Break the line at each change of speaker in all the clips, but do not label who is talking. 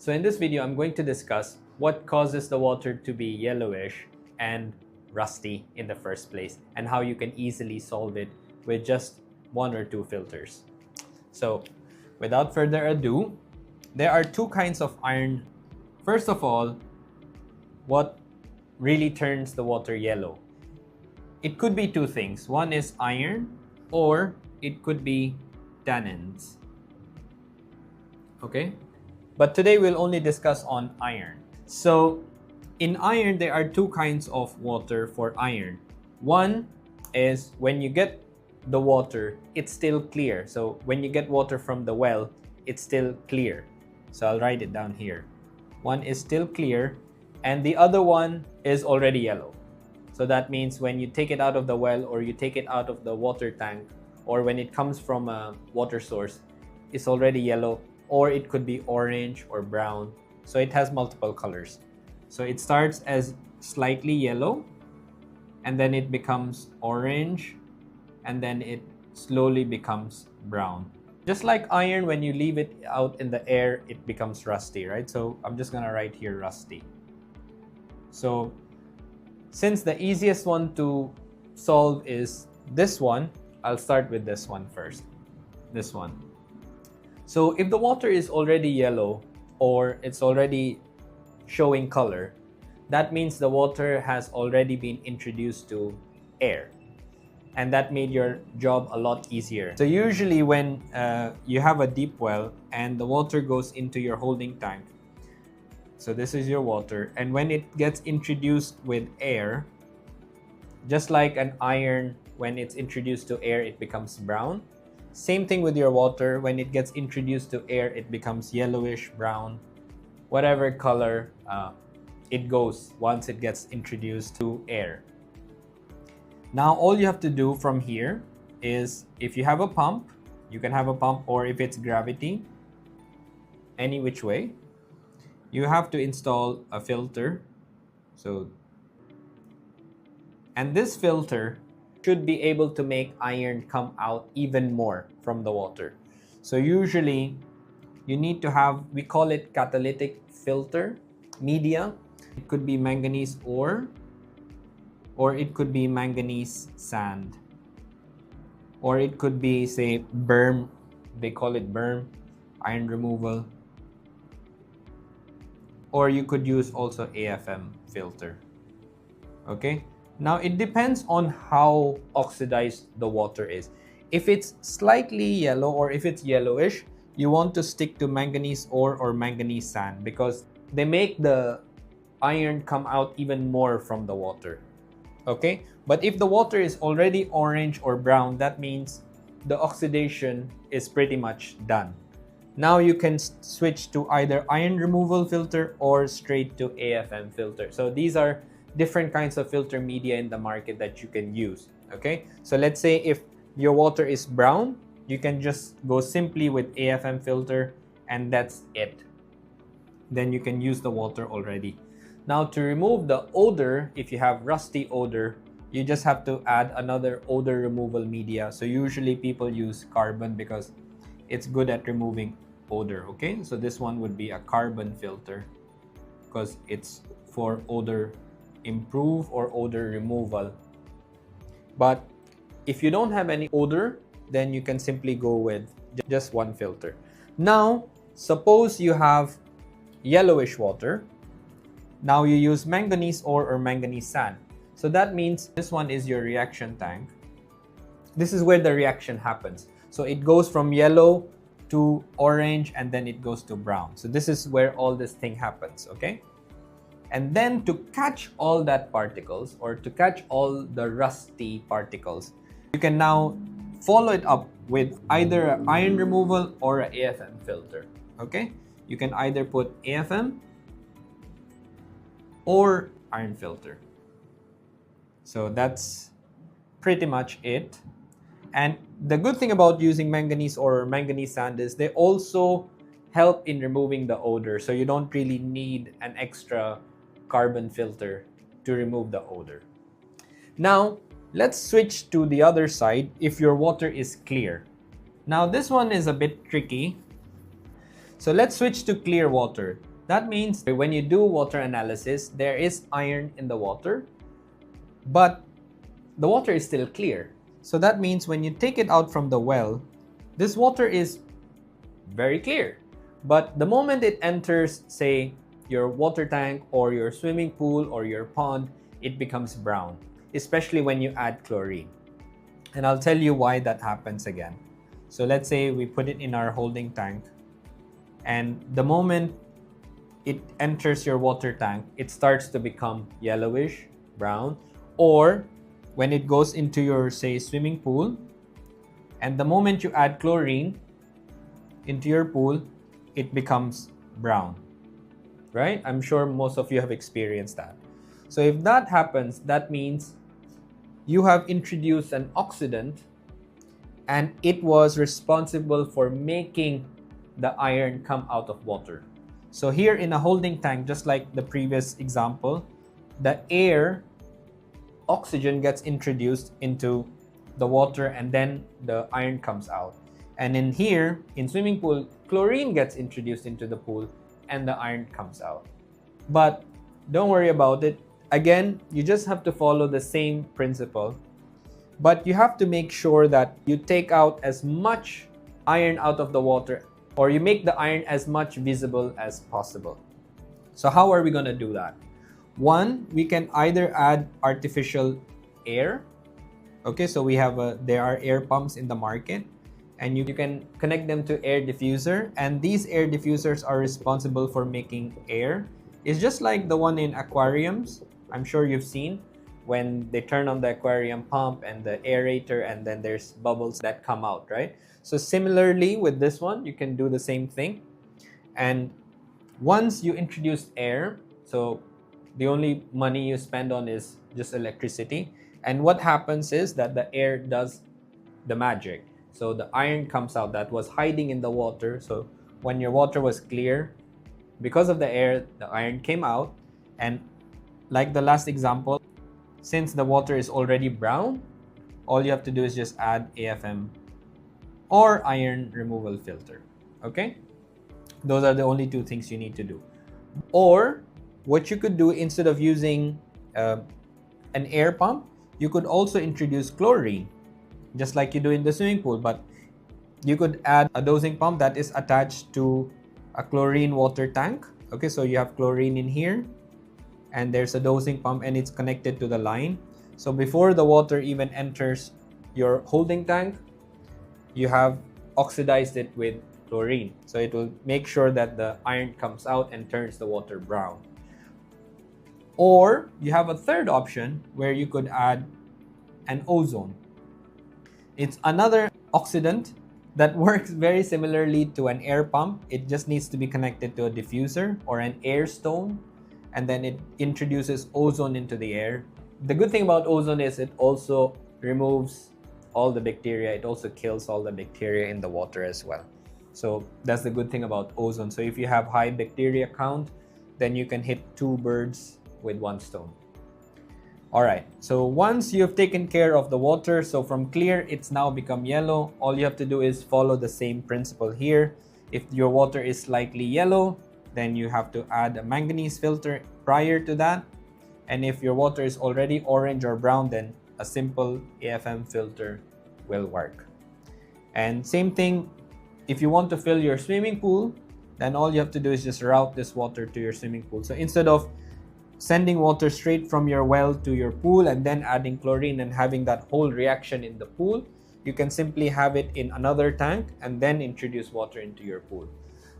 So in this video, I'm going to discuss what causes the water to be yellowish and rusty in the first place, and how you can easily solve it with just one or two filters. So without further ado, there are two kinds of iron. First of all, what really turns the water yellow? It could be two things. One is iron, or it could be tannins. Okay? But today we'll only discuss on iron. So in iron, there are two kinds of water for iron. One is when you get the water, it's still clear. So when you get water from the well, it's still clear. So I'll write it down here. One is still clear, and the other one is already yellow. So that means when you take it out of the well, or you take it out of the water tank, or when it comes from a water source, it's already yellow, or it could be orange or brown. So it has multiple colors. So it starts as slightly yellow, and then it becomes orange, and then it slowly becomes brown. Just like iron, when you leave it out in the air, it becomes rusty, right? So I'm just gonna write here rusty. So since the easiest one to solve is this one, I'll start with this one first. This one. So if the water is already yellow, or it's already showing color, that means the water has already been introduced to air. And that made your job a lot easier. So usually when you have a deep well and the water goes into your holding tank, so this is your water, and when it gets introduced with air, just like an iron, when it's introduced to air, it becomes brown. Same thing with your water. When it gets introduced to air, it becomes yellowish, brown, whatever color it goes once it gets introduced to air. Now, all you have to do from here is, if you have a pump, you can have a pump, or if it's gravity, any which way, you have to install a filter. And this filter should be able to make iron come out even more from the water. So usually you need to have, we call it catalytic filter media. It could be manganese ore, or it could be manganese sand, or it could be, say, 𝗪𝗵, they call it 𝗪𝗵, iron removal, or you could use also AFM filter. Okay? Now it depends on how oxidized the water is. If it's slightly yellow, or if it's yellowish, you want to stick to manganese ore or manganese sand, because they make the iron come out even more from the water. Okay? But if the water is already orange or brown, that means the oxidation is pretty much done. Now you can switch to either iron removal filter or straight to AFM filter. So these are different kinds of filter media in the market that you can use. Okay? So let's say if your water is brown, you can just go simply with AFM filter, and that's it. Then you can use the water already. Now, to remove the odor, if you have rusty odor, you just have to add another odor removal media. So usually people use carbon because it's good at removing odor. Okay, so this one would be a carbon filter, because it's for odor improve or odor removal. But if you don't have any odor, then you can simply go with just one filter. Now, suppose you have yellowish water. Now you use manganese ore or manganese sand. So that means this one is your reaction tank. This is where the reaction happens. So it goes from yellow to orange, and then it goes to brown. So this is where all this thing happens, okay? And then to catch all that particles, or to catch all the rusty particles, you can now follow it up with either an iron removal or an AFM filter, okay? You can either put AFM or iron filter. So that's pretty much it. And the good thing about using manganese or manganese sand is they also help in removing the odor. So you don't really need an extra carbon filter to remove the odor. Now, let's switch to the other side if your water is clear. Now, this one is a bit tricky. So let's switch to clear water. That means when you do water analysis, there is iron in the water, but the water is still clear. So that means when you take it out from the well, this water is very clear. But the moment it enters, say, your water tank or your swimming pool or your pond, it becomes brown, especially when you add chlorine. And I'll tell you why that happens again. So let's say we put it in our holding tank, and the moment it enters your water tank, it starts to become yellowish, brown, or when it goes into your, say, swimming pool, and the moment you add chlorine into your pool, it becomes brown, right? I'm sure most of you have experienced that. So if that happens, that means you have introduced an oxidant and it was responsible for making the iron come out of water. So here in a holding tank, just like the previous example, the air, oxygen gets introduced into the water and then the iron comes out. And in here, in swimming pool, chlorine gets introduced into the pool and the iron comes out. But don't worry about it. Again, you just have to follow the same principle. But you have to make sure that you take out as much iron out of the water, or you make the iron as much visible as possible. So how are we going to do that? One, we can either add artificial air. Okay, so we have there are air pumps in the market, and you can connect them to air diffuser, and these air diffusers are responsible for making air. It's just like the one in aquariums. I'm sure you've seen when they turn on the aquarium pump and the aerator, and then there's bubbles that come out, right? So similarly with this one, you can do the same thing. And once you introduce air, so the only money you spend on is just electricity. And what happens is that the air does the magic. So the iron comes out that was hiding in the water. So when your water was clear, because of the air, the iron came out. And like the last example, since the water is already brown, all you have to do is just add AFM or iron removal filter. Okay? Those are the only two things you need to do. Or what you could do, instead of using an air pump, you could also introduce chlorine, just like you do in the swimming pool. But you could add a dosing pump that is attached to a chlorine water tank. Okay, so you have chlorine in here, and there's a dosing pump, and it's connected to the line. So before the water even enters your holding tank, you have oxidized it with chlorine. So it will make sure that the iron comes out and turns the water brown. Or you have a third option where you could add an ozone. It's another oxidant that works very similarly to an air pump. It just needs to be connected to a diffuser or an air stone, and then it introduces ozone into the air. The good thing about ozone is it also removes all the bacteria. It also kills all the bacteria in the water as well. So that's the good thing about ozone. So if you have high bacteria count, then you can hit two birds with one stone. All right, so once you've taken care of the water, so from clear, it's now become yellow. All you have to do is follow the same principle here. If your water is slightly yellow, then you have to add a manganese filter prior to that. And if your water is already orange or brown, then a simple AFM filter will work. And same thing, if you want to fill your swimming pool, then all you have to do is just route this water to your swimming pool. So instead of sending water straight from your well to your pool and then adding chlorine and having that whole reaction in the pool, you can simply have it in another tank and then introduce water into your pool.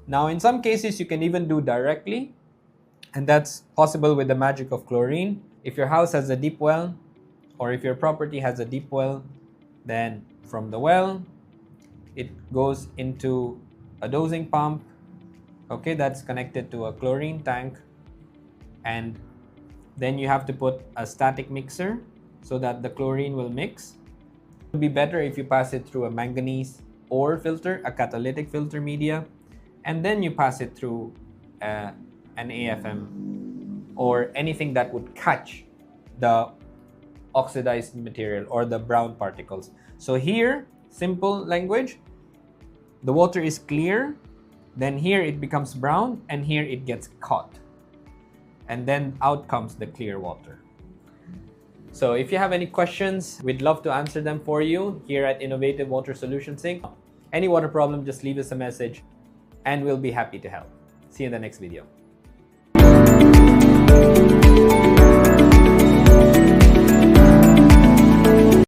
Now, in some cases, you can even do directly, and that's possible with the magic of chlorine. If your house has a deep well, or if your property has a deep well, then from the well, it goes into a dosing pump, okay, that's connected to a chlorine tank, and then you have to put a static mixer so that the chlorine will mix. It would be better if you pass it through a manganese ore filter, a catalytic filter media, and then you pass it through an AFM or anything that would catch the oxidized material or the brown particles. So here, simple language, the water is clear, Then here it becomes brown, and here it gets caught. And then out comes the clear water. So if you have any questions, we'd love to answer them for you here at Innovative Water Solutions Inc. Any water problem, just leave us a message and we'll be happy to help. See you in the next video.